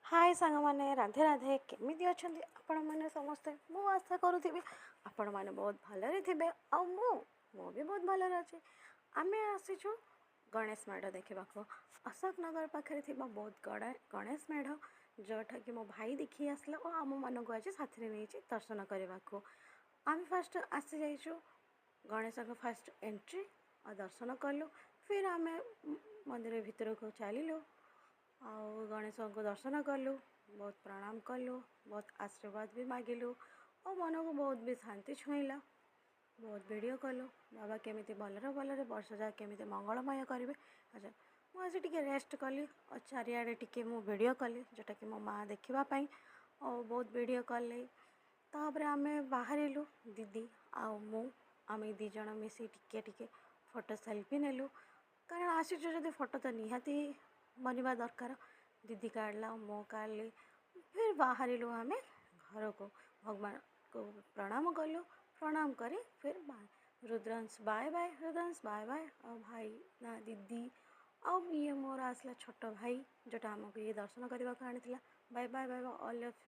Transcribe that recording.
हाय सांग मैंने राधे राधे केमी अच्छा आपण मैंने समस्ते मु आशा करुँगी आपण मैंने बहुत भलरे थे मु भी बहुत भलरे अच्छे आम आसीचु गणेश मेढ़ देखा अशोक नगर पाखे थी बहुत गणेश मेढ़ जोटा कि मो भाई देखी आसला और आम मन को आज साथी नहीं दर्शन करने को आम फास्ट आसी जाइचु गणेश को फास्ट एंट्री और दर्शन कलु फिर आम मंदिर भीतर को चलू आउ गणेश को दर्शन कलु बहुत प्रणाम कलु बहुत आशीर्वाद भी मागिलु और मन को बहुत भी शांति छुईला बहुत वीडियो कलु बाबा केमी भलरे भलरे वर्ष जा केमी मंगलमय करेंगे। अच्छा मुझे टी रेस्ट कली और चारिआडे टी मु वीडियो कली जोटा कि मो माँ देखापी और बहुत वीडियो कले तापर आम बाहरलु दीदी आम दीज मिसी टिके टिके फोटो सेल्फी नेलु कारण आसीचु जब फोटो तो निहाती बनवा दरकार दीदी काढ़ला मो काढ़ली फिर बाहरलु आम घर को भगवान को प्रणाम कलु प्रणाम करी फिर Rudransh bye bye Rudransh bye bye और भाई ना दीदी आउ ये मोर आसला छोट भाई जोटा आमको ये दर्शन करने को आनी bye bye bye bye all